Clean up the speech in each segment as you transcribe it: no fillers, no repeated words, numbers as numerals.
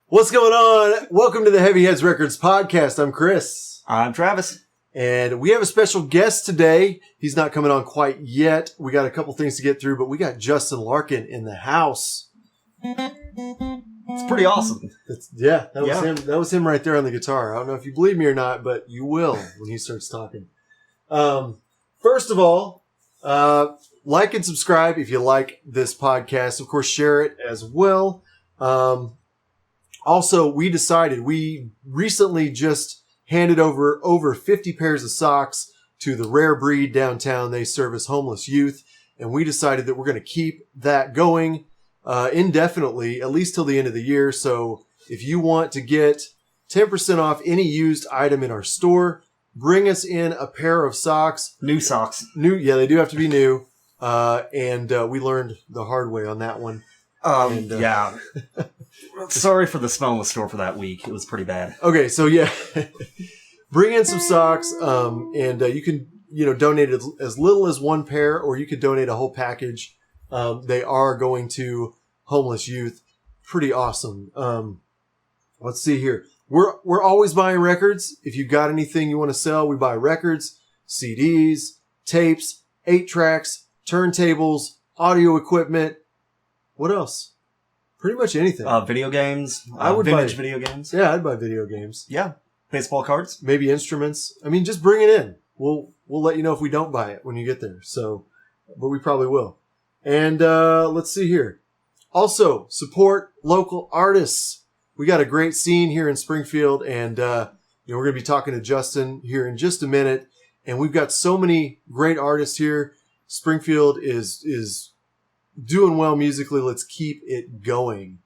What's going on? Welcome to the Heavy Heads Records podcast. I'm Chris. I'm Travis. And we have a special guest today. He's not coming on quite yet. We got a couple things to get through, but we got Justin Larkin in the house. It's pretty awesome. That was him right there on the guitar. I don't know if you believe me or not, but you will when he starts talking. First of all, like and subscribe if you like this podcast. Of course, share it as well. Also, we recently just handed over 50 pairs of socks to the Rare Breed downtown. They service homeless youth, and we decided that we're going to keep that going indefinitely, at least till the end of the year. So if you want to get 10% off any used item in our store, bring us in a pair of socks. New socks. Yeah, they do have to be new. And we learned the hard way on that one. Yeah. Sorry for the smell in the store for that week. It was pretty bad. Okay, so yeah, bring in some socks, and you can donate as little as one pair, or you could donate a whole package. They are going to homeless youth. Pretty awesome. Let's see here. We're always buying records. If you've got anything you want to sell, we buy records, CDs, tapes, 8-tracks, turntables, audio equipment. What else? Pretty much anything. Video games. I would vintage video games. Yeah, I'd buy video games. Yeah. Baseball cards. Maybe instruments. I mean, just bring it in. We'll let you know if we don't buy it when you get there. So, but we probably will. And let's see here. Also, support local artists. We got a great scene here in Springfield, and we're going to be talking to Justin here in just a minute. And we've got so many great artists here. Springfield is doing well musically. Let's keep it going.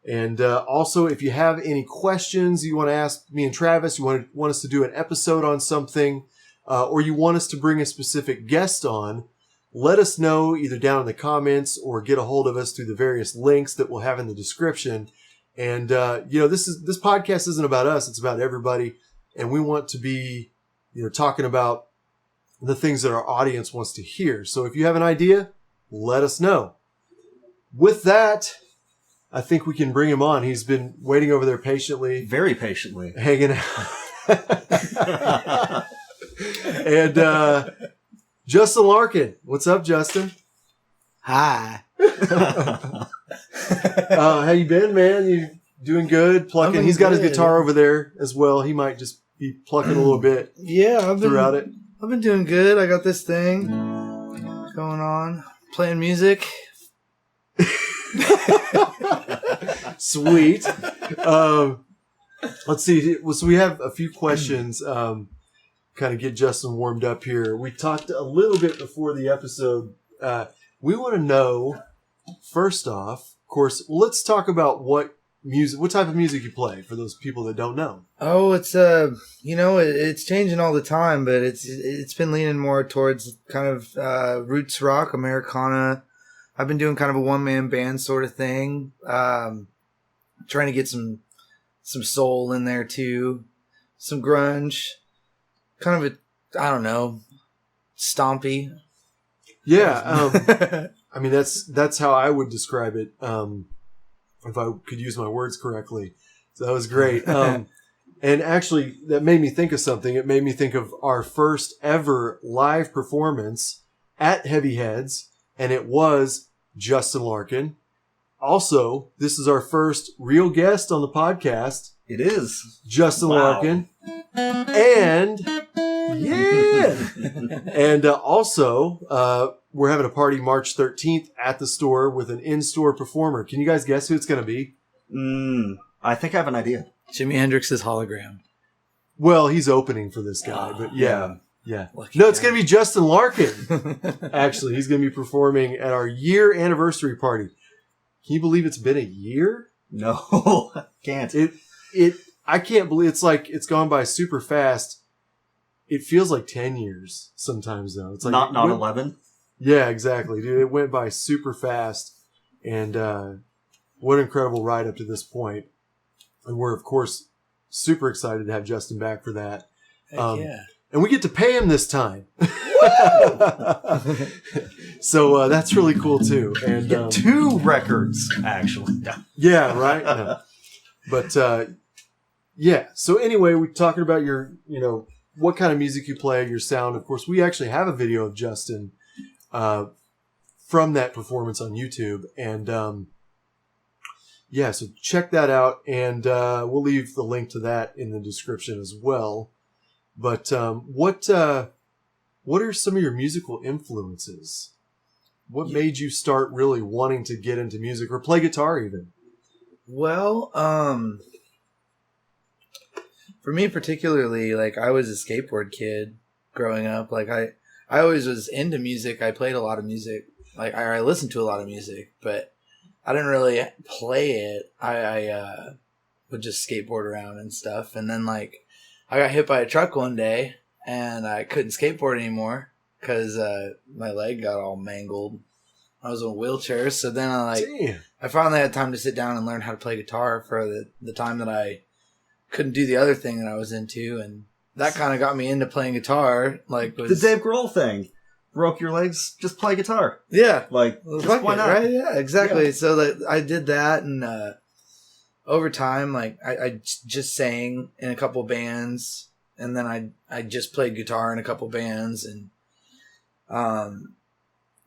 And also, if you have any questions you want to ask me and Travis, you want us to do an episode on something, or you want us to bring a specific guest on, let us know either down in the comments or get a hold of us through the various links that we'll have in the description. And this podcast isn't about us; it's about everybody, and we want to be talking about the things that our audience wants to hear. So if you have an idea, let us know. With that, I think we can bring him on. He's been waiting over there patiently. Very patiently. Hanging out. And Justin Larkin. What's up, Justin? Hi. How you been, man? You doing good? Plucking. He's got his guitar over there as well. He might just be plucking a little bit. Yeah, throughout it. I've been doing good. I got this thing going on. Playing music. Sweet. Let's see. So we have a few questions. Kind of get Justin warmed up here. We talked a little bit before the episode. We want to know, first off, of course, let's talk about what type of music you play for those people that don't know. Oh, it's it's changing all the time, but it's been leaning more towards kind of roots rock, Americana. I've been doing kind of a one-man band sort of thing. Trying to get some soul in there too. Some grunge. Kind of stompy. Yeah. I mean, that's how I would describe it. If I could use my words correctly. So that was great. And actually that made me think of something. It made me think of our first ever live performance at Heavy Heads. And it was Justin Larkin. Also, this is our first real guest on the podcast. It is. Justin Larkin. And, yeah. And also, we're having a party March 13th at the store with an in-store performer. Can you guys guess who it's going to be? I think I have an idea. Jimi Hendrix's hologram. Well, he's opening for this guy, but yeah. Lucky No, it's guy. going to be Justin Larkin. Actually, he's going to be performing at our year anniversary party. Can you believe it's been a year? No, I can't. I can't believe it's gone by super fast. It feels like 10 years sometimes though. It's like not 11. Yeah, exactly, dude. It went by super fast, and what an incredible ride up to this point. And we're of course super excited to have Justin back for that. Heck yeah. And we get to pay him this time. So that's really cool too. And 2 records, actually. yeah, right. No. But yeah. So anyway, we're talking about your, what kind of music you play, your sound. Of course, we actually have a video of Justin from that performance on YouTube, and yeah, so check that out, and we'll leave the link to that in the description as well. But what are some of your musical influences? What made you start really wanting to get into music or play guitar even? Well, for me particularly, like I was a skateboard kid growing up. Like I always was into music. I played a lot of music. Like I listened to a lot of music, but I didn't really play it. I would just skateboard around and stuff. And then like I got hit by a truck one day and I couldn't skateboard anymore because my leg got all mangled. I was in a wheelchair. So then I finally had time to sit down and learn how to play guitar for the time that I couldn't do the other thing that I was into. And that kind of got me into playing guitar. Like The Dave Grohl thing. Broke your legs, just play guitar. Yeah. Like, just why not? Right? Yeah, exactly. Yeah. So that I did that, and over time, like I just sang in a couple bands, and then I just played guitar in a couple bands, and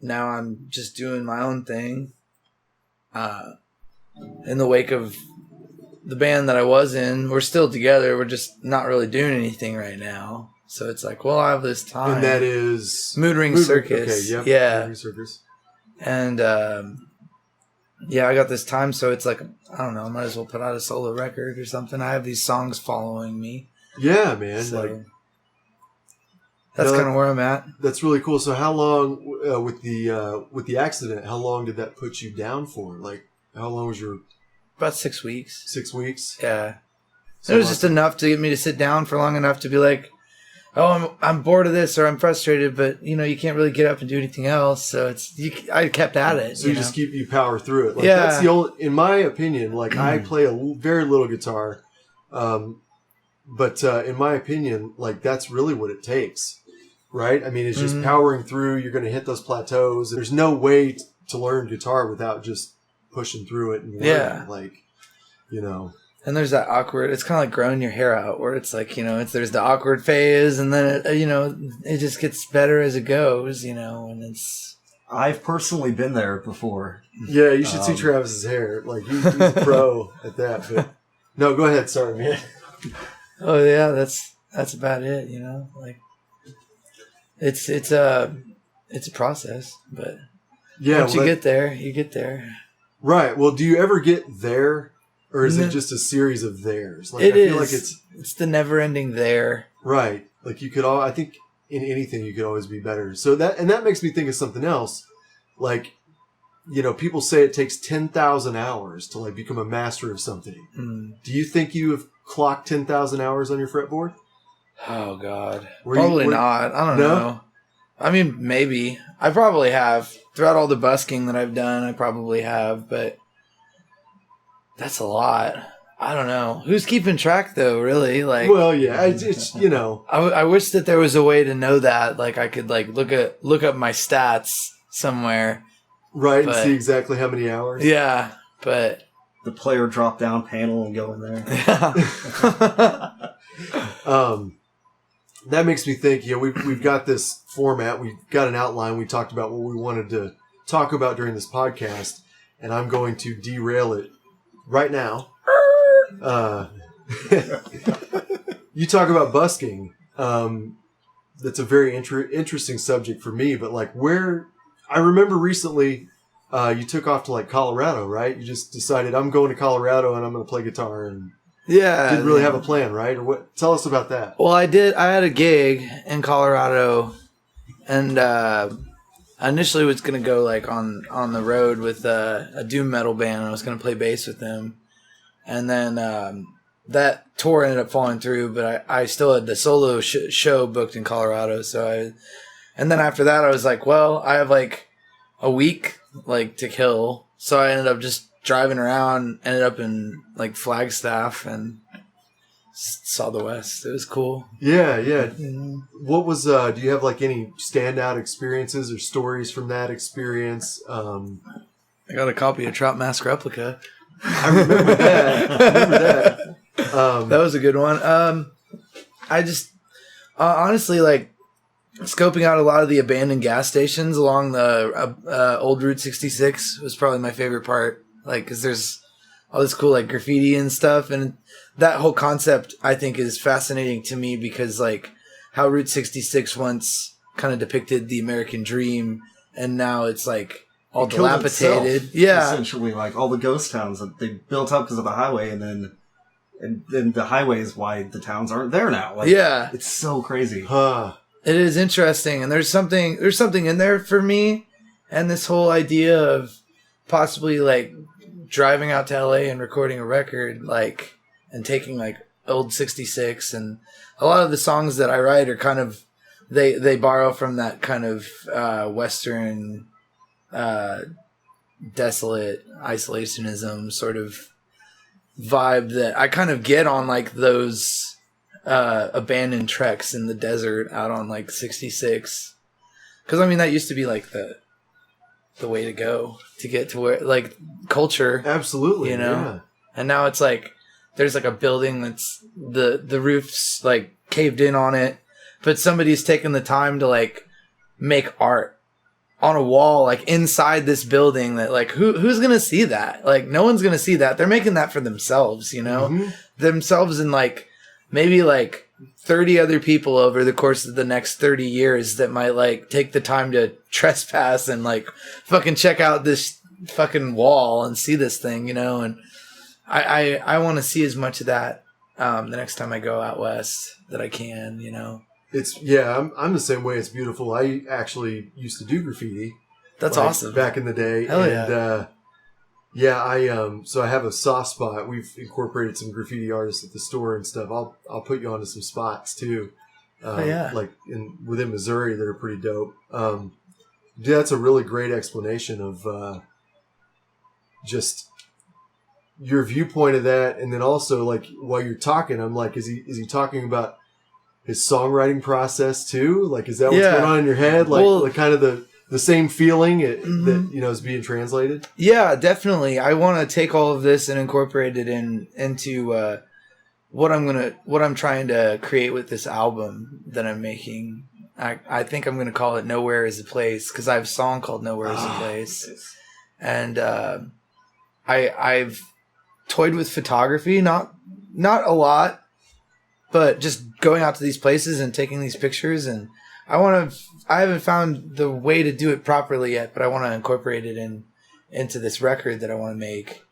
now I'm just doing my own thing. In the wake of the band that I was in, we're still together. We're just not really doing anything right now. So it's like, well, I have this time. And that is... Moodring Circus. Okay, yeah. Moodring Circus. And, yeah, I got this time, so it's like, I don't know, I might as well put out a solo record or something. I have these songs following me. Yeah, man. So that's kind of where I'm at. That's really cool. So how long, with the accident, how long did that put you down for? Like, how long was your... About 6 weeks. 6 weeks? Yeah. So it was just enough to get me to sit down for long enough to be like, oh, I'm bored of this or I'm frustrated, but you can't really get up and do anything else. So I kept at it. So you power through it. Like, yeah. That's the only, in my opinion, like I play very little guitar, but in my opinion, like that's really what it takes, right? I mean, it's just powering through. You're going to hit those plateaus. There's no way to learn guitar without just pushing through it and learning, And there's that awkward, it's kind of like growing your hair out where it's like, there's the awkward phase and then, it just gets better as it goes, and it's... I've personally been there before. Yeah, you should see Travis's hair. Like, he's a pro at that. But no, go ahead. Sorry, man. Oh, yeah, that's about it, Like, it's a process, but once you get there, you get there. Right. Well, do you ever get there? Or is it just a series of theirs? Like, I feel like it's the never-ending there. Right. Like I think in anything you could always be better. So that makes me think of something else. Like, people say it takes 10,000 hours to like become a master of something. Do you think you have clocked 10,000 hours on your fretboard? Oh God, probably not. I don't know. I mean, maybe I probably have throughout all the busking that I've done. I probably have, but. That's a lot. I don't know. Who's keeping track, though, really? Like, well, yeah, it's I wish that there was a way to know that. Like, I could, like, look up my stats somewhere. Right, and see exactly how many hours? Yeah, but... The player drop-down panel and go in there. That makes me think, we've got this format. We've got an outline. We talked about what we wanted to talk about during this podcast, and I'm going to derail it right now. You talk about busking. That's a very interesting subject for me. But like, I remember recently, you took off to like Colorado, right? You just decided I'm going to Colorado and I'm going to play guitar, and didn't really have a plan, right? Or what? Tell us about that. Well, I did. I had a gig in Colorado, and I initially was going to go like on the road with a doom metal band. I was going to play bass with them. And then that tour ended up falling through, but I still had the solo show booked in Colorado. And then after that, I was like, well, I have like a week like to kill. So I ended up just driving around, ended up in like Flagstaff and saw the West. It was cool. Yeah, yeah. What was, do you have like any standout experiences or stories from that experience? I got a copy of Trout Mask Replica. I remember that. That was a good one. I just honestly like scoping out a lot of the abandoned gas stations along the old Route 66 was probably my favorite part. Like, because there's all this cool like graffiti and stuff, and that whole concept I think is fascinating to me because like how Route 66 once kind of depicted the American dream, and now it's like all It killed dilapidated. itself, Yeah, essentially, like all the ghost towns that they built up because of the highway, and then the highway is why the towns aren't there now. Like, yeah, it's so crazy. it is interesting, and there's something in there for me, and this whole idea of possibly like driving out to LA and recording a record, like, and taking like old 66, and a lot of the songs that I write are kind of they borrow from that kind of Western desolate isolationism sort of vibe that I kind of get on like those abandoned treks in the desert out on like 66, because I mean that used to be like the way to go to get to where like culture, Absolutely, you know. yeah. And now it's like there's like a building that's the roof's like caved in on it, but somebody's taken the time to like make art on a wall like inside this building that like who's gonna see that? Like no one's gonna see that. They're making that for themselves, you know. Mm-hmm. Themselves and like maybe like 30 other people over the course of the next 30 years that might like take the time to trespass and like fucking check out this fucking wall and see this thing, you know. And I want to see as much of that the next time I go out west that I can, you know. I'm the same way. It's beautiful. I actually used to do graffiti. That's like, awesome. Back in the day. Hell and I so I have a soft spot. We've incorporated some graffiti artists at the store and stuff. I'll put you onto some spots too. Like within Missouri that are pretty dope. That's a really great explanation of just your viewpoint of that, and then also like while you're talking, I'm like, is he talking about his songwriting process too? Like, is that what's going on in your head? Like, like kind of the same feeling that you know is being translated. Yeah, definitely. I want to take all of this and incorporate it into what I'm trying to create with this album that I'm making. I think I'm gonna call it "Nowhere Is a Place" because I have a song called "Nowhere Is a Place," and I've toyed with photography, not a lot, but just going out to these places and taking these pictures, and I haven't found the way to do it properly yet, but I want to incorporate it into this record that I want to make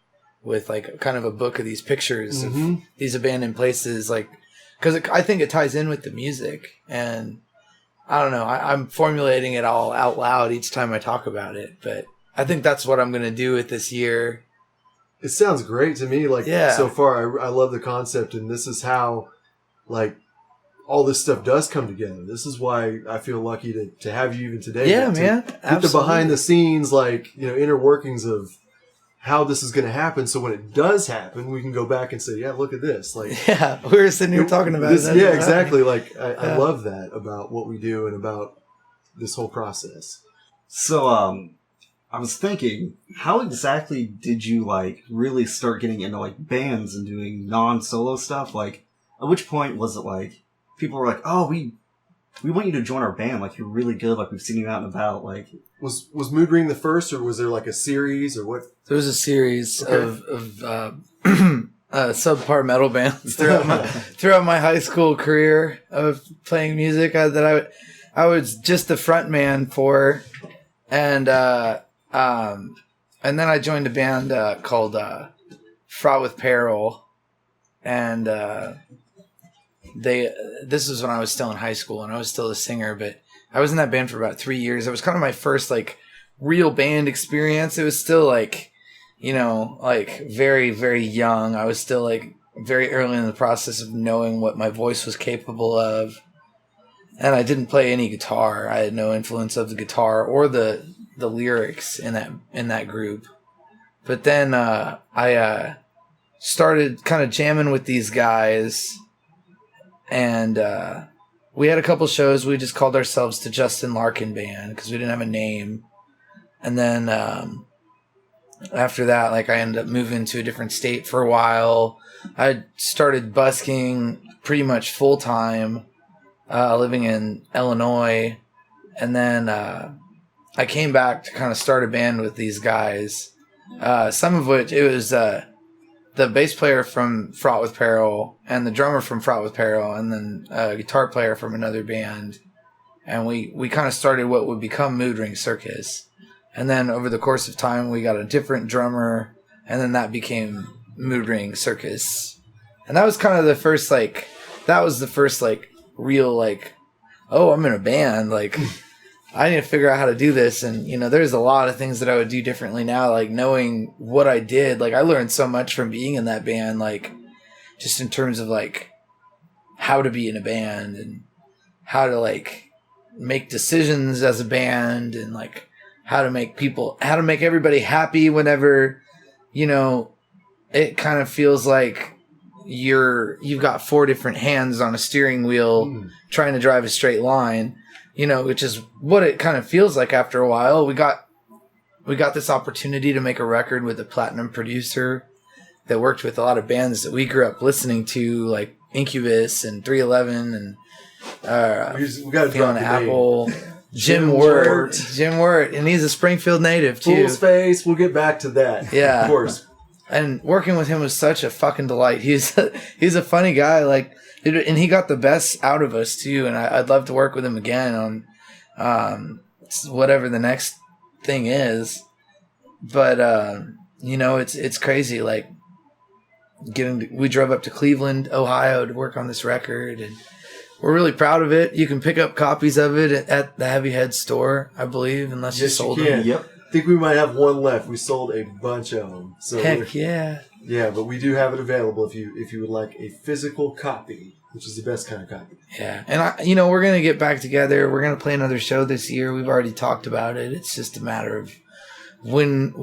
with like kind of a book of these pictures of these abandoned places, like, because I think it ties in with the music, and I don't know, I'm formulating it all out loud each time I talk about it, but I think that's what I'm going to do with this year. It sounds great to me. Like, so far, I love the concept, and this is how, like, all this stuff does come together. This is why I feel lucky to have you even today. Yeah, man. Get the behind the scenes, like, you know, inner workings of how this is going to happen. So when it does happen, we can go back and say, yeah, look at this. Like, yeah, we were sitting here talking about this. it. Yeah, exactly. Like, I love that about what we do and about this whole process. So, I was thinking, how exactly did you like really start getting into like bands and doing non-solo stuff? Like, at which point was it like people were like, "Oh, we want you to join our band. Like, you're really good. Like, we've seen you out and about." Like, was Moodring the first, or was there like a series, or what? There was a series of subpar metal bands throughout my high school career of playing music that I was just the front man for, and then I joined a band called Fraught with Peril, and this was when I was still in high school and I was still a singer, but I was in that band for about 3 years. It was kind of my first like real band experience. It was still like, you know, like very, very young. I was still like very early in the process of knowing what my voice was capable of. And I didn't play any guitar. I had no influence of the guitar or the lyrics in that group. But then I started kind of jamming with these guys, and we had a couple shows. We just called ourselves the Justin Larkin Band because we didn't have a name. And then after that, like, I ended up moving to a different state for a while. I started busking pretty much full time, living in Illinois. And then I came back to kind of start a band with these guys. Some of which, it was the bass player from Fraught with Peril and the drummer from Fraught with Peril, and then a guitar player from another band. And we kind of started what would become Moodring Circus. And then over the course of time, we got a different drummer, and then that became Moodring Circus. And that was kind of the first, like, real, like, oh, I'm in a band. Like, I need to figure out how to do this. And, you know, there's a lot of things that I would do differently now, like knowing what I did. Like, I learned so much from being in that band, like, just in terms of, like, how to be in a band and how to, like, make decisions as a band and, like, how to make everybody happy whenever, you know, it kind of feels like you've got 4 different hands on a steering wheel trying to drive a straight line, you know, which is what it kind of feels like after a while. We got this opportunity to make a record with a platinum producer that worked with a lot of bands that we grew up listening to, like Incubus and 311 and we got to Fiona Apple. Jim Wirt, and he's a Springfield native too. Fool's Face, we'll get back to that. Yeah, of course. And working with him was such a fucking delight. He's a funny guy, like, and he got the best out of us too. And I'd love to work with him again on whatever the next thing is. But you know, it's crazy. Like, we drove up to Cleveland, Ohio, to work on this record, and we're really proud of it. You can pick up copies of it at the Heavy Head store, I believe, unless you sold them. Yep. I think we might have one left. We sold a bunch of them. So heck yeah. Yeah, but we do have it available if you would like a physical copy, which is the best kind of copy. Yeah, and we're gonna get back together. We're gonna play another show this year. We've already talked about it. It's just a matter of when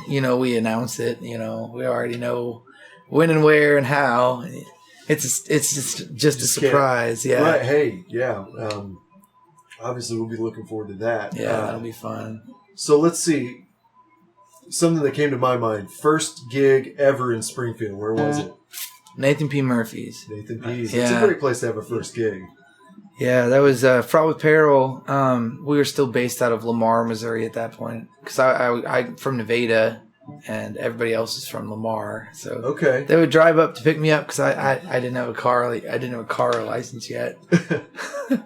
you know, we announce it. You know, we already know when and where and how. It's just a surprise. Yeah. Right. Hey. Yeah. Obviously, we'll be looking forward to that. Yeah, that'll be fun. So let's see. Something that came to my mind. First gig ever in Springfield. Where was it? Nathan P. Murphy's. Nathan P.'s. Yeah. It's a great place to have a first gig. Yeah, that was Fraught with Peril. We were still based out of Lamar, Missouri at that point. Because I'm from Nevada, and everybody else is from Lamar. So okay, they would drive up to pick me up because I didn't have a car. I didn't have a car or license yet. But,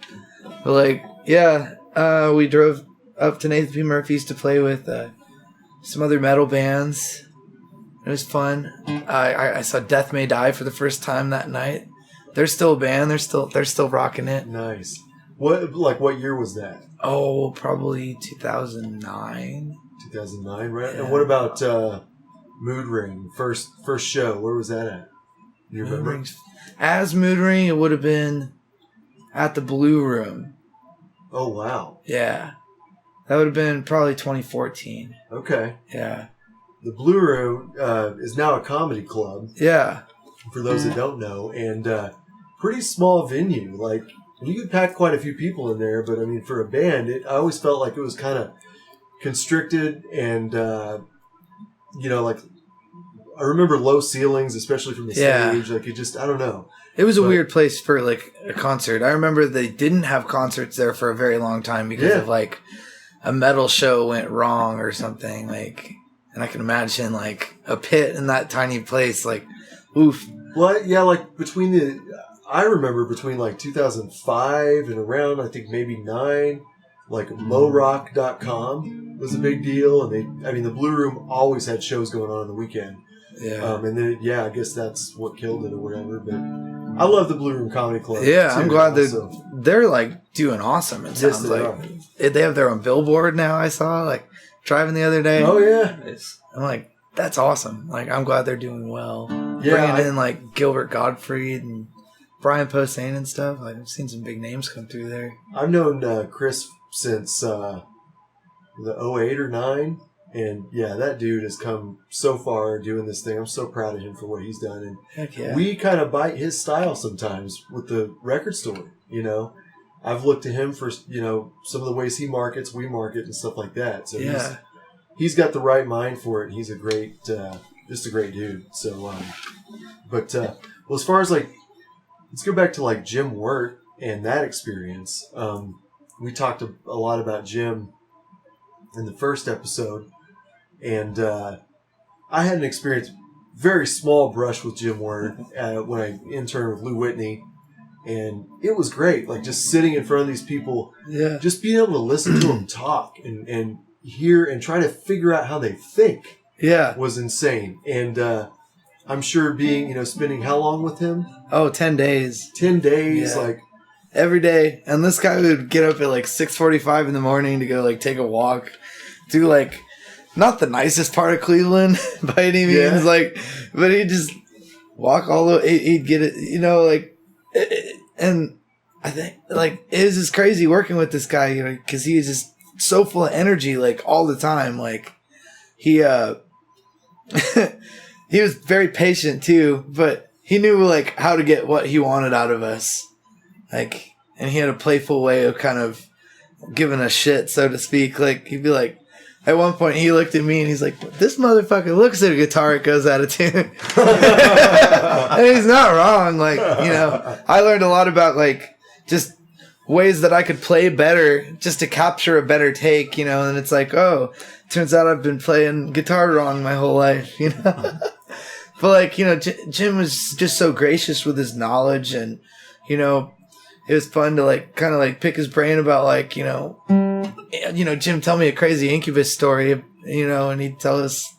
like, yeah, we drove up to Nathan P. Murphy's to play with some other metal bands. It was fun. I saw Death May Die for the first time that night. They're still a band. They're still rocking it. Nice. What year was that? Oh, probably 2009. 2009, right? Yeah. And what about Moodring? First show. Where was that at? You remember? As Moodring, it would have been at the Blue Room. Oh wow. Yeah. That would have been probably 2014. Okay. Yeah. The Blue Room is now a comedy club. Yeah. For those that don't know, and pretty small venue. Like, you could pack quite a few people in there, but I mean, for a band, I always felt like it was kind of constricted, and you know, like, I remember low ceilings, especially from the stage. Like, it just, I don't know. It was a weird place for, like, a concert. I remember they didn't have concerts there for a very long time because of, like, a metal show went wrong or something. Like, and I can imagine, like, a pit in that tiny place, like, oof. Well, yeah, like, I remember between, like, 2005 and around, I think, maybe 9, like, lowrock.com was a big deal. And the Blue Room always had shows going on the weekend. Yeah. And then, I guess that's what killed it or whatever. But I love the Blue Room Comedy Club. Yeah, too, I'm glad also. they're like doing awesome. It sounds like they have their own billboard now. I saw, like, driving the other day. Oh yeah, I'm like, that's awesome. Like, I'm glad they're doing well. Yeah, bringing in, like, Gilbert Gottfried and Brian Posehn and stuff. Like, I've seen some big names come through there. I've known Chris since the 08 or 9. And yeah, that dude has come so far doing this thing. I'm so proud of him for what he's done. And heck yeah. We kind of bite his style sometimes with the record store. You know, I've looked to him for, you know, some of the ways he markets, we market, and stuff like that. So he's got the right mind for it. He's a great, just a great dude. So, well, as far as like, let's go back to like Jim Wirt and that experience. We talked a lot about Jim in the first episode, and I had an experience, very small brush with Jim Wirt when I interned with Lou Whitney, and it was great. Like just sitting in front of these people, just being able to listen to them talk and hear and try to figure out how they think, was insane. And I'm sure spending how long with him? Oh, 10 days. 10 days, like. Every day. And this guy would get up at like 6:45 in the morning to go like take a walk. Do like, not the nicest part of Cleveland by any means, like, but he'd just walk all the way. He'd get it, and I think like it was just crazy working with this guy, because he was just so full of energy, like all the time. Like he he was very patient too, but he knew like how to get what he wanted out of us. Like, and he had a playful way of kind of giving us shit, so to speak. Like, he'd be like, at one point he looked at me and he's like, this motherfucker looks at a guitar, it goes out of tune. And he's not wrong. Like, I learned a lot about like just ways that I could play better just to capture a better take, and it's like, oh, turns out I've been playing guitar wrong my whole life, But like, Jim was just so gracious with his knowledge, and, it was fun to like kind of like pick his brain about like, Jim, tell me a crazy Incubus story, and he'd tell us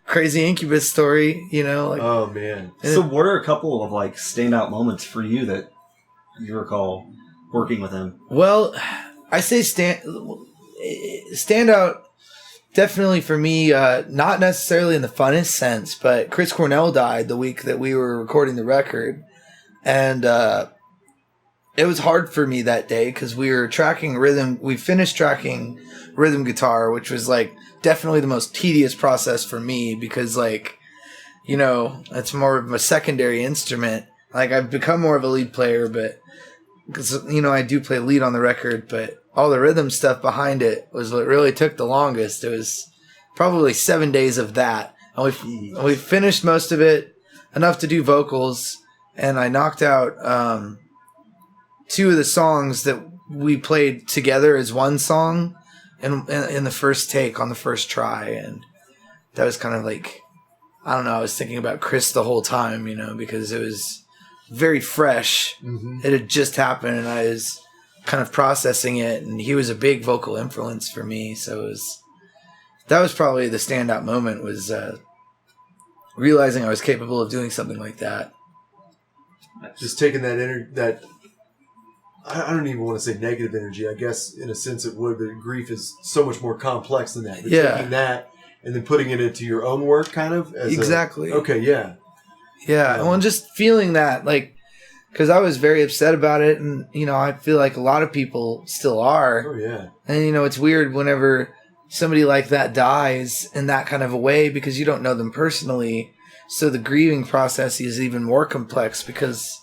crazy Incubus story, like. Oh man. So what are a couple of like standout moments for you that you recall working with him? Well, I say standout definitely for me, not necessarily in the funnest sense, but Chris Cornell died the week that we were recording the record. And, it was hard for me that day because we were tracking rhythm. We finished tracking rhythm guitar, which was like definitely the most tedious process for me because like, it's more of a secondary instrument. Like I've become more of a lead player, but because, I do play lead on the record, but all the rhythm stuff behind it was what really took the longest. It was probably 7 days of that. And we finished most of it, enough to do vocals, and I knocked out, 2 of the songs that we played together as one song in the first take on the first try. And that was kind of like, I don't know, I was thinking about Chris the whole time, because it was very fresh. Mm-hmm. It had just happened and I was kind of processing it, and he was a big vocal influence for me. So that was probably the standout moment, was realizing I was capable of doing something like that. Just taking that I don't even want to say negative energy. I guess in a sense it would, but grief is so much more complex than that. But taking that and then putting it into your own work, kind of. Exactly. Okay. Yeah. Yeah. Well, just feeling that, like, because I was very upset about it, and I feel like a lot of people still are. Oh yeah. And it's weird whenever somebody like that dies in that kind of a way, because you don't know them personally. So the grieving process is even more complex because,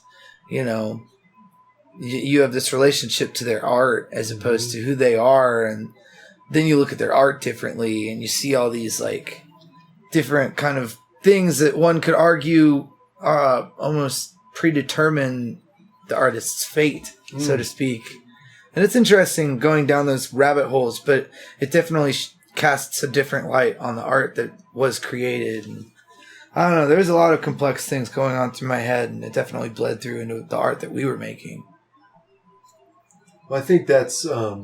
you have this relationship to their art as opposed to who they are. And then you look at their art differently and you see all these like different kind of things that one could argue almost predetermine the artist's fate, so to speak. And it's interesting going down those rabbit holes, but it definitely casts a different light on the art that was created. And I don't know, there's a lot of complex things going on through my head, and it definitely bled through into the art that we were making. Well, I think that's, I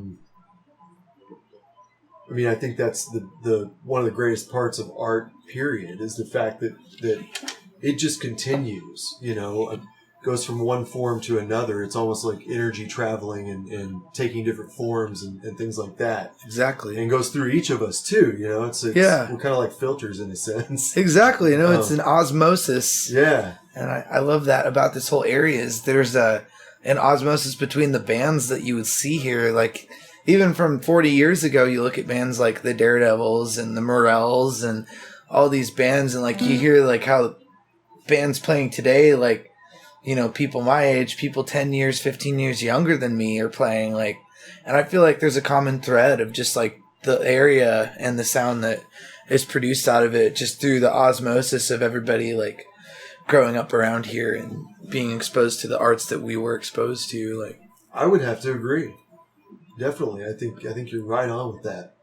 think that's the one of the greatest parts of art, period, is the fact that it just continues, goes from one form to another. It's almost like energy traveling and taking different forms and things like that. Exactly. And goes through each of us too, it's we're kind of like filters in a sense. Exactly. It's an osmosis. Yeah. And I love that about this whole area, is there's an osmosis between the bands that you would see here. Like, even from 40 years ago, you look at bands like the Daredevils and the Morels and all these bands, and like you hear like how bands playing today, like, people my age, people 10 years, 15 years younger than me are playing, like, and I feel like there's a common thread of just like the area and the sound that is produced out of it just through the osmosis of everybody like growing up around here and being exposed to the arts that we were exposed to. Like, I would have to agree. Definitely. I think you're right on with that.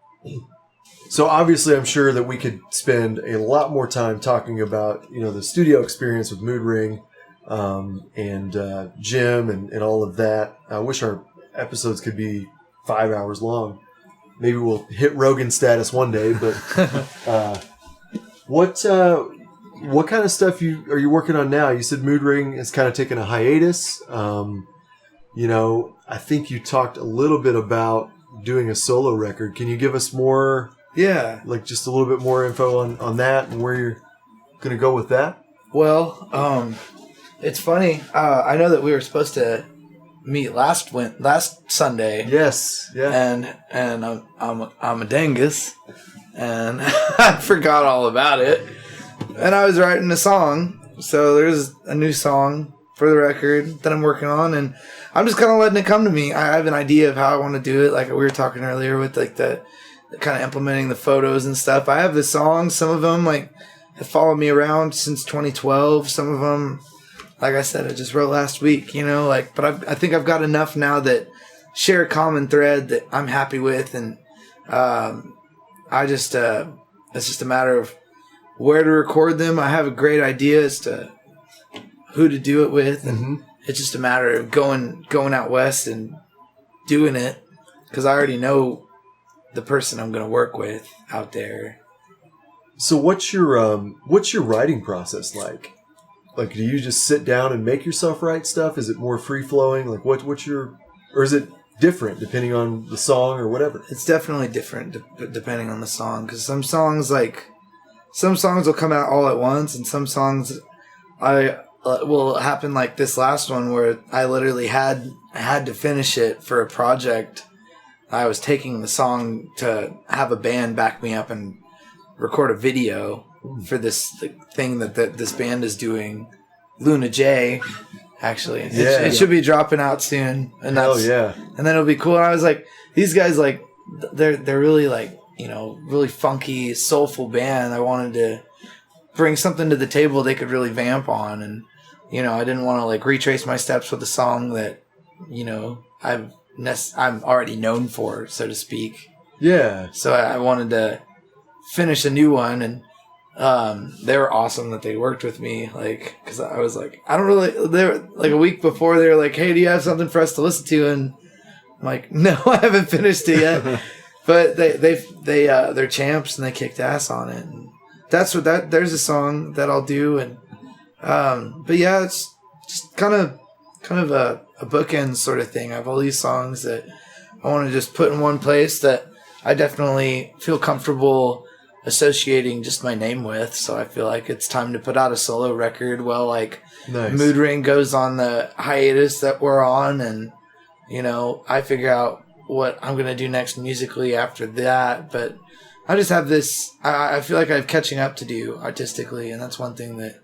So obviously I'm sure that we could spend a lot more time talking about, the studio experience with Moodring, and Jim and all of that. I wish our episodes could be 5 hours long. Maybe we'll hit Rogan status one day, but what kind of stuff are you working on now? You said Moodring is kind of taking a hiatus. I think you talked a little bit about doing a solo record. Can you give us more? Yeah. Like just a little bit more info on that and where you're going to go with that? Well, it's funny. I know that we were supposed to meet last Sunday. Yes. Yeah. And I'm a dingus, and I forgot all about it. And I was writing a song, so there's a new song for the record that I'm working on, and I'm just kind of letting it come to me. I have an idea of how I want to do it, like we were talking earlier with like the kind of implementing the photos and stuff. I have the songs, some of them like have followed me around since 2012. Some of them, like I said, I just wrote last week, but I think I've got enough now that share a common thread that I'm happy with. And it's just a matter of where to record them. I have a great idea as to who to do it with. And it's just a matter of going out west and doing it, because I already know the person I'm going to work with out there. So what's your writing process like? Like, do you just sit down and make yourself write stuff? Is it more free flowing? Like, or is it different depending on the song or whatever? It's definitely different depending on the song, because some songs will come out all at once, and some songs will happen like this last one where I literally had to finish it for a project. I was taking the song to have a band back me up and record a video for this thing that this band is doing, Luna J. Actually, it should be dropping out soon, and and then it'll be cool. And I was like, these guys, like, they're really like, really funky, soulful band. I wanted to bring something to the table they could really vamp on, and I didn't want to like retrace my steps with a song that I'm already known for, so to speak. Yeah. So I wanted to finish a new one, and they were awesome that they worked with me, like, because I was like, they were like a week before, they were like, hey, do you have something for us to listen to? And I'm like, no, I haven't finished it yet. But they're champs, and they kicked ass on it. And there's a song that I'll do. And but yeah, it's just kind of a bookend sort of thing. I have all these songs that I want to just put in one place that I definitely feel comfortable associating just my name with. So I feel like it's time to put out a solo record. Well, like, nice. Moodring goes on the hiatus that we're on, and I figure out what I'm gonna do next musically after that. But I just have this. I feel like I have catching up to do artistically, and that's one thing that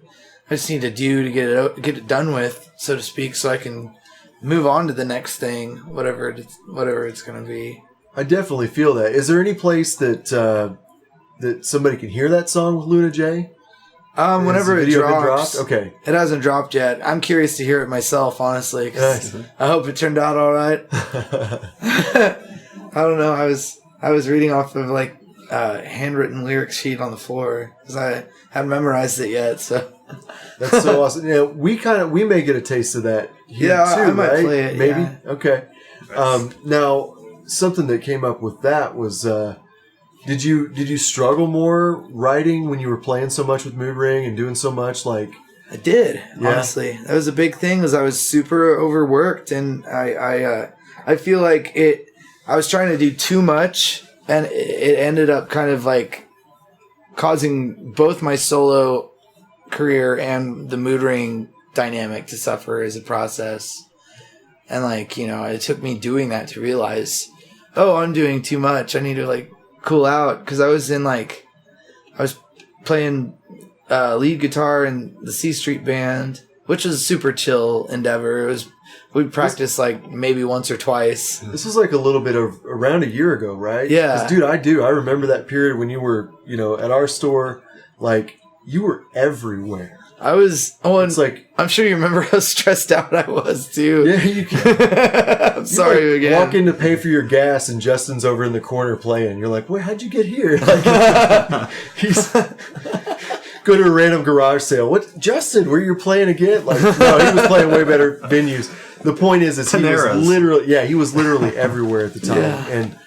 I just need to do to get it done with, so to speak, so I can move on to the next thing, whatever it's gonna be. I definitely feel that. Is there any place that somebody can hear that song with Luna J? Whenever it drops. Okay. It hasn't dropped yet. I'm curious to hear it myself, honestly. Nice. I hope it turned out all right. I don't know. I was reading off of like handwritten lyric sheet on the floor because I hadn't memorized it yet. So that's so awesome. We may get a taste of that here too. I might right? play it. Maybe. Yeah. Okay. Now, something that came up with that was. Did you struggle more writing when you were playing so much with Moodring and doing so much? Like, I did, honestly. That was a big thing. Was I was super overworked, and I feel like I was trying to do too much, and it ended up kind of like causing both my solo career and the Moodring dynamic to suffer as a process. And like, it took me doing that to realize, oh, I'm doing too much. I need to like cool out, because I was playing lead guitar in the C Street band which was a super chill endeavor. We practiced like maybe once or twice. This was like a little bit of around a year ago, right? Yeah. 'Cause, dude, I remember that period when you were, at our store, like you were everywhere. I was. Oh, and It's like, I'm sure you remember how stressed out I was too. yeah, you can. I'm sorry again. Walk in to pay for your gas, and Justin's over in the corner playing. You're like, wait, how'd you get here? Like, he's go to a random garage sale. What, Justin? Where you're playing again? Like, no, he was playing way better venues. The point is Panera's. he was literally everywhere at the time. Yeah. And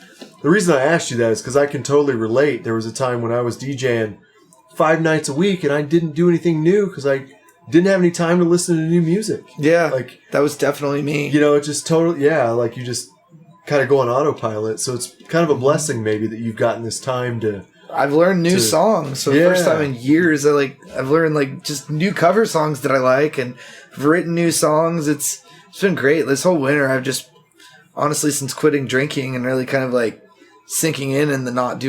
the reason I asked you that is because I can totally relate. There was a time when I was DJing 5 nights a week, and I didn't do anything new because I didn't have any time to listen to new music. Yeah, like that was definitely me. it just totally, like you just kind of go on autopilot. So it's kind of a blessing maybe that you've gotten this time to. I've learned new songs for the first time in years. I've learned like just new cover songs that I like, and I've written new songs. It's been great. This whole winter, I've just honestly, since quitting drinking and really kind of like sinking in and the not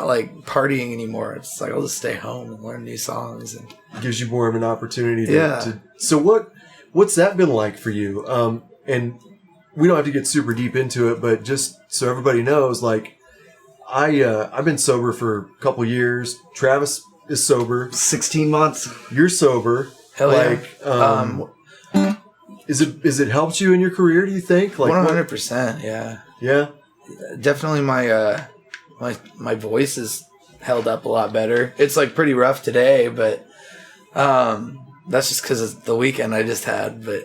like partying anymore. It's like I'll just stay home and learn new songs, and gives you more of an opportunity to so what's that been like for you? And we don't have to get super deep into it, but just so everybody knows, like I've been sober for a couple years. Travis is sober. 16 months. You're sober. Hell yeah. Is it helped you in your career, do you think? Like 100%, yeah. Yeah. Definitely my voice is held up a lot better. It's like pretty rough today, but that's just because of the weekend I just had. But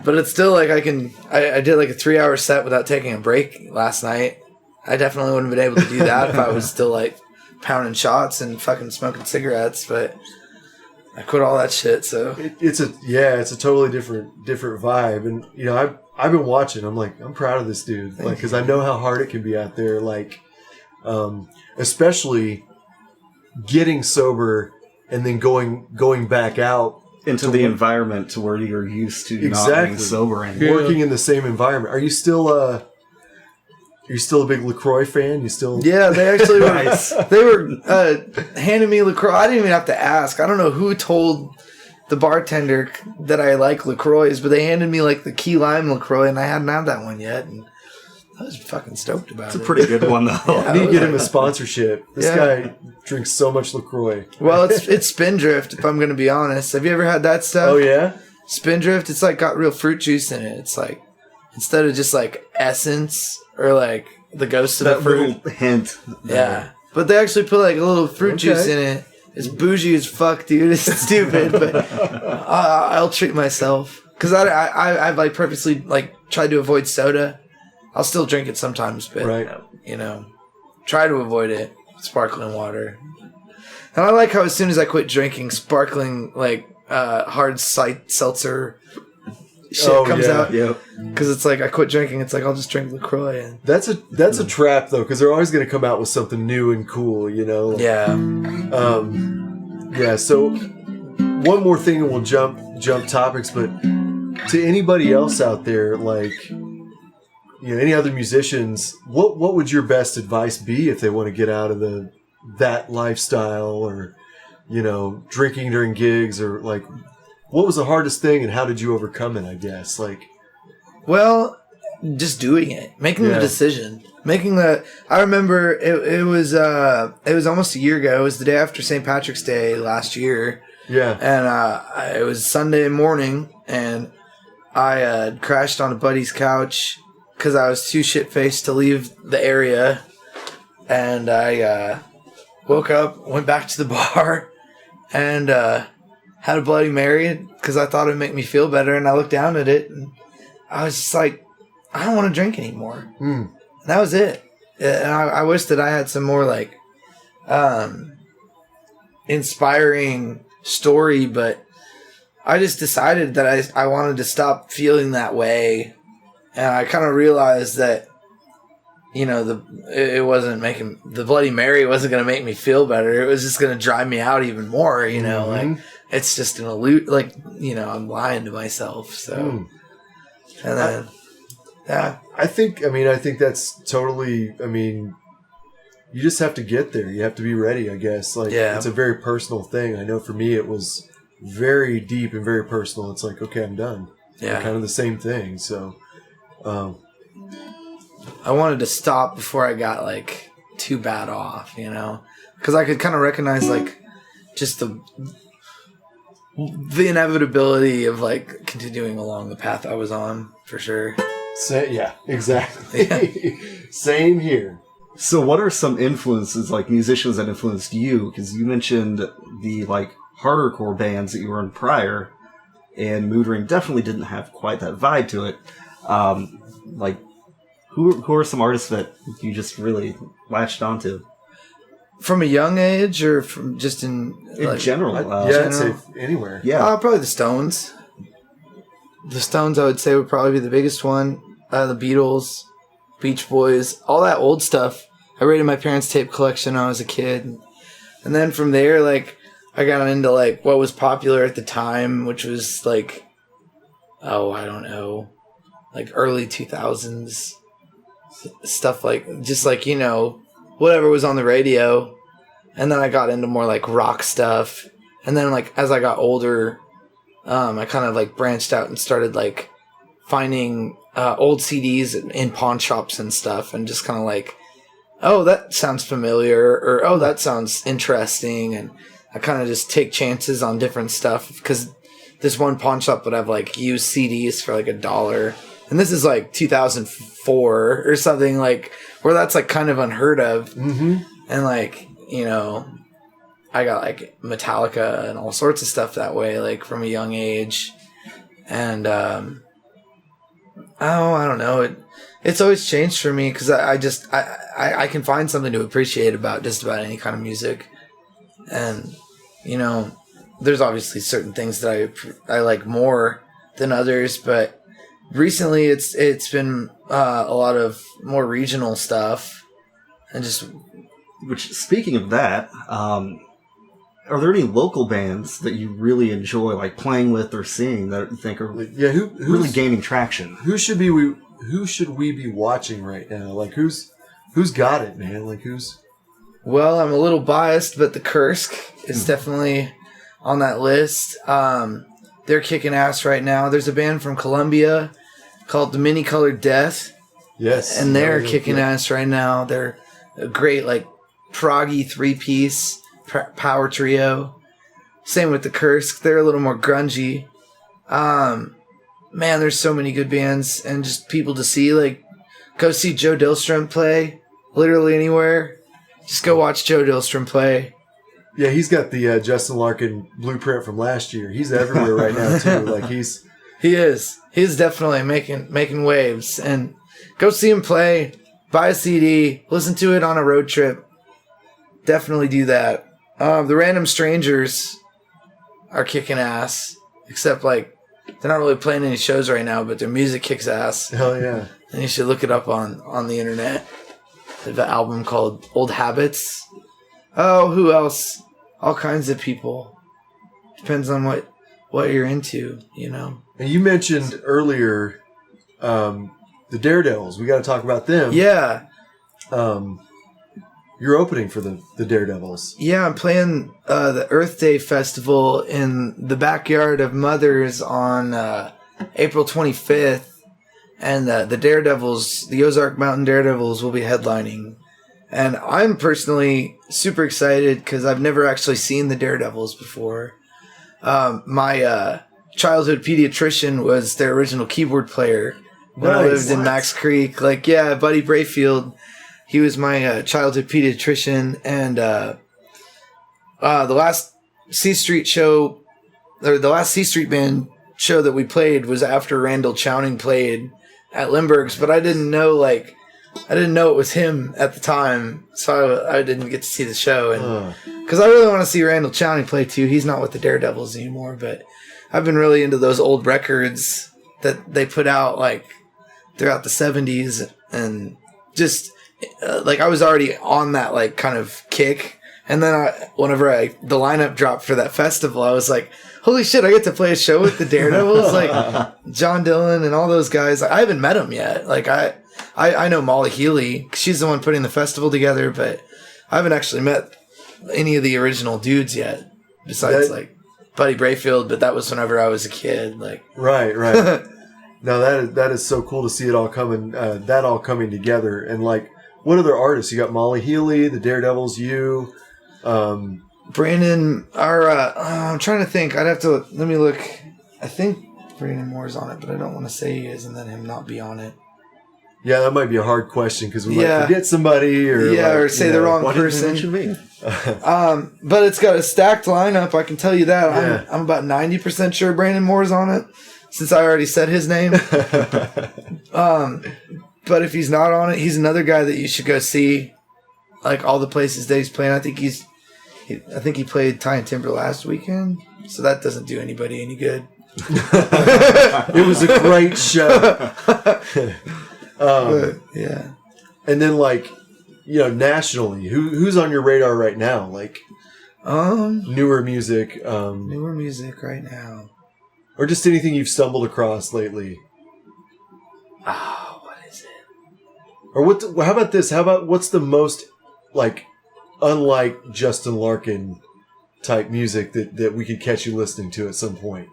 it's still like I did like a 3-hour set without taking a break last night. I definitely wouldn't have been able to do that if I was still like pounding shots and fucking smoking cigarettes, but I quit all that shit. So it's a totally different vibe, and I've been watching. I'm like, I'm proud of this dude, like, because I know how hard it can be out there, like, especially getting sober and then going back out into the environment to where you're used to exactly. not being sober anymore. Working in the same environment. Are you still a big LaCroix fan? You still? Yeah, they actually were. They were handing me LaCroix. I didn't even have to ask. I don't know who told the bartender that I like LaCroix, but they handed me like the key lime LaCroix, and I hadn't had that one yet, and I was fucking stoked about it. It's a pretty good one though. Yeah, I need to get him a sponsorship. This guy drinks so much LaCroix. Well, it's Spindrift, if I'm going to be honest. Have you ever had that stuff? Oh yeah, Spindrift. It's like got real fruit juice in it. It's like instead of just like essence or like the ghost of that the fruit. little hint. Yeah, but they actually put like a little fruit juice in it. It's bougie as fuck, dude. It's stupid, but I'll treat myself because I've like purposely like tried to avoid soda. I'll still drink it sometimes, but try to avoid it. Sparkling water, and I like how as soon as I quit drinking, sparkling like hard seltzer shit comes out. Yep. Because it's like I quit drinking. It's like I'll just drink LaCroix. And that's a trap though, because they're always going to come out with something new and cool, Like, yeah. So one more thing, and we'll jump topics. But to anybody else out there, like any other musicians, what would your best advice be if they want to get out of that lifestyle, or drinking during gigs, or like what was the hardest thing and how did you overcome it? I guess well, just doing it, making the decision, I remember it was almost a year ago. It was the day after St. Patrick's Day last year. Yeah. And it was Sunday morning, and I crashed on a buddy's couch because I was too shit-faced to leave the area. And I woke up, went back to the bar, and had a Bloody Mary because I thought it would make me feel better. And I looked down at it, and I was just like, I don't want to drink anymore. And that was it. And I wish that I had some more like inspiring story, but I just decided that I wanted to stop feeling that way. And I kind of realized that, it wasn't making the Bloody Mary wasn't going to make me feel better. It was just going to drive me out even more, like it's just an illusion, like, I'm lying to myself. So, and then, I think that's totally, you just have to get there. You have to be ready, I guess. Like, it's a very personal thing. I know for me, it was very deep and very personal, it's like, okay, I'm done. Yeah. Kind of the same thing. So, I wanted to stop before I got like too bad off, you know, because I could kind of recognize like just the inevitability of like continuing along the path I was on for sure. Yeah, exactly. Yeah. Same here. So what are some influences, like musicians that influenced you? Because you mentioned the like harder core bands that you were in prior, and Moodring definitely didn't have quite that vibe to it. Like, who are some artists that you just really latched onto? From a young age, or from just in general? I'd say anywhere. Yeah, probably the Stones. The Stones, I would say, would probably be the biggest one. The Beatles, Beach Boys, all that old stuff. I raided my parents' tape collection when I was a kid. And then from there, like, I got into, like, what was popular at the time, which was, like, I don't know, like, early 2000s. Stuff like, just like, you know, whatever was on the radio. And then I got into more, like, rock stuff. And then, like, as I got older, I kind of, like, branched out and started, like, finding old CDs in pawn shops and stuff, and just kind of like, oh, that sounds familiar, or oh, that sounds interesting, and I kind of just take chances on different stuff, because this one pawn shop would have like used CDs for like $1, and this is like 2004 or something, like where that's like kind of unheard of, and like, you know, I got like Metallica and all sorts of stuff that way, like from a young age, and I don't know. It's always changed for me because I can find something to appreciate about just about any kind of music. And, you know, there's obviously certain things that I like more than others, but recently it's been a lot of more regional stuff. And just... Which, speaking of that, are there any local bands that you really enjoy, like playing with or seeing, that you think are who's really gaining traction? Who should we be watching right now? Like who's got it, man? Like who's? Well, I'm a little biased, but the Kursk is definitely on that list. They're kicking ass right now. There's a band from Colombia called The Mini Colored Death. Yes, and they're kicking ass right now. They're a great like proggy 3-piece. Power trio. Same with the Kursk. They're a little more grungy. Man, there's so many good bands and just people to see. Like, go see Joe Dillstrom play. Literally anywhere. Just go watch Joe Dillstrom play. Yeah, he's got the Justin Larkin blueprint from last year. He's everywhere right now too. Like he is. He's definitely making waves. And go see him play. Buy a CD. Listen to it on a road trip. Definitely do that. The Random Strangers are kicking ass, except like they're not really playing any shows right now, but their music kicks ass. Hell yeah! And you should look it up on the internet. They have an album called Old Habits. Oh, who else? All kinds of people. Depends on what you're into, you know. And you mentioned earlier the Daredevils. We got to talk about them. Yeah. You're opening for the Daredevils. Yeah, I'm playing the Earth Day Festival in the backyard of Mother's on April 25th. And the Daredevils, the Ozark Mountain Daredevils, will be headlining. And I'm personally super excited because I've never actually seen the Daredevils before. My childhood pediatrician was their original keyboard player when I lived in Max Creek. Like, yeah, Buddy Brayfield. He was my childhood pediatrician, and the last C Street show, or the last C Street Band show that we played was after Randall Chowning played at Lindbergh's, but I didn't know it was him at the time, so I didn't get to see the show, and because I really want to see Randall Chowning play too. He's not with the Daredevils anymore, but I've been really into those old records that they put out like throughout the 70s, and just like I was already on that like kind of kick, and then whenever the lineup dropped for that festival, I was like, holy shit, I get to play a show with the Daredevils, like John Dillon and all those guys. I haven't met them yet. Like I know Molly Healy, she's the one putting the festival together, but I haven't actually met any of the original dudes yet. Besides Buddy Brayfield, but that was whenever I was a kid. Like, right. No, that is so cool to see it all coming together. And like, what other artists? You got Molly Healy, the Daredevils, you, Brandon. I'm trying to think. I'd have to let me look. I think Brandon Moore's on it, but I don't want to say he is and then him not be on it. Yeah, that might be a hard question because we might forget somebody or say the wrong person. Me? But it's got a stacked lineup. I can tell you that. Yeah. I'm about 90% sure Brandon Moore's on it, since I already said his name. But if he's not on it, he's another guy that you should go see. Like all the places that he's playing. I think he played Ty and Timber last weekend, so that doesn't do anybody any good. It was a great show. But, yeah. And then, like, nationally, who's on your radar right now? Like, newer music. Newer music right now. Or just anything you've stumbled across lately. Oh, what is it? Or how about this? How about what's the most, like, unlike Justin Larkin type music that we could catch you listening to at some point?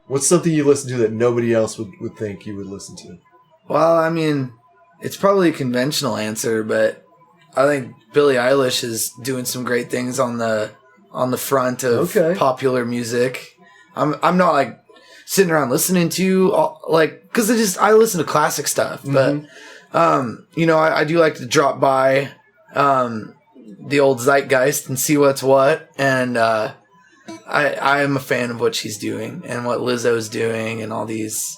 What's something you listen to that nobody else would think you would listen to? Well, I mean, it's probably a conventional answer, but I think Billie Eilish is doing some great things on the front of popular music. I'm not like sitting around listening to because I listen to classic stuff, but I do like to drop by the old zeitgeist and see what's what, and I am a fan of what she's doing and what Lizzo's doing and all these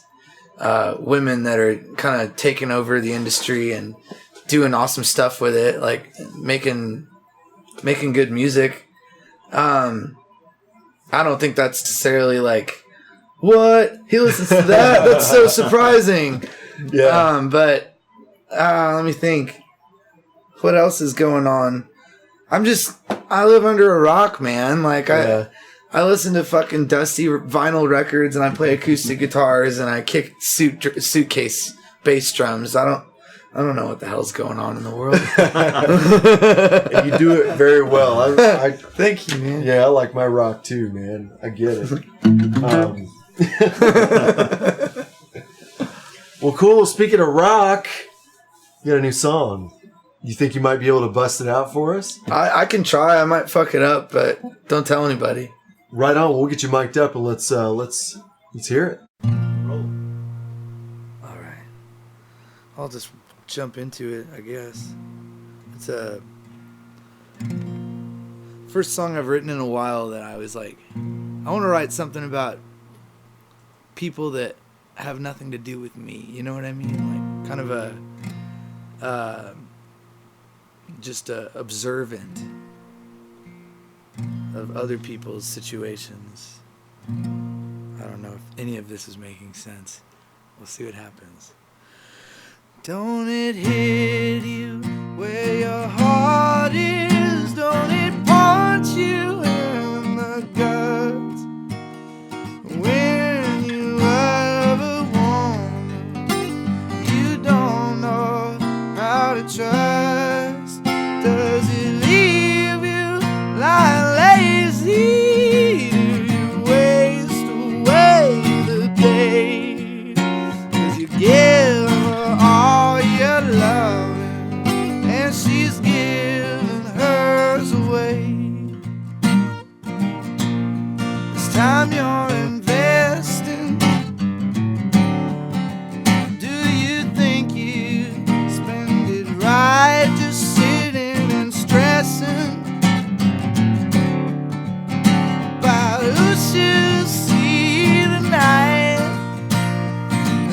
women that are kind of taking over the industry and doing awesome stuff with it, like making good music. I don't think that's necessarily like, what? He listens to that? That's so surprising. Yeah. But let me think. What else is going on? I live under a rock, man. Like, I listen to fucking dusty vinyl records and I play acoustic guitars and I kick suitcase bass drums. I don't know what the hell's going on in the world. And you do it very well. Thank you, man. Yeah, I like my rock too, man. I get it. Well, cool. Speaking of rock, you got a new song. You think you might be able to bust it out for us? I can try. I might fuck it up, but don't tell anybody. Right on. We'll get you mic'd up and let's hear it. Roll. All right. I'll just jump into it, I guess. It's a first song I've written in a while that I was like, I want to write something about people that have nothing to do with me. You know what I mean? Like kind of just observant of other people's situations. I don't know if any of this is making sense. We'll see what happens. Don't it hit you where your heart is? Don't it punch you in the guts when you ever want? You don't know how to trust. Does it leave you like lazy? Do you waste away the day? 'Cause you give her all your loving and she's giving hers away. This time you're investing. Do you think you spend it right just sitting and stressing about who she'll see tonight?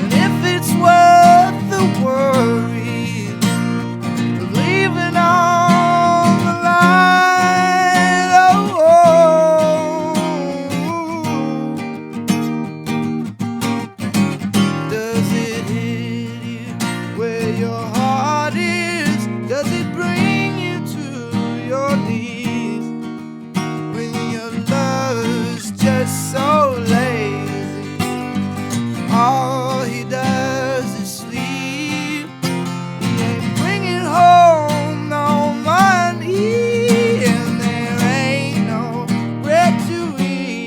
And if it's worth the worry of leaving on the line, does it hit you where your heart is? Does it bring you to your knees when your love's just so lazy? All he does is sleep. He ain't bringing home no money, and there ain't no bread to eat.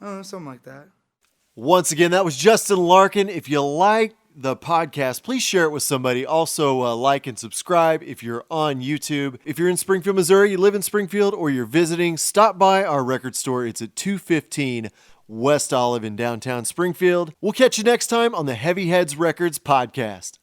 Oh, something like that. Once again, that was Justin Larkin. If you like the podcast, please share it with somebody. Also, like and subscribe if you're on YouTube. If you're in Springfield, Missouri, you live in Springfield, or you're visiting, stop by our record store. It's at 215 West Olive in downtown Springfield. We'll catch you next time on the Heavy Heads Records podcast.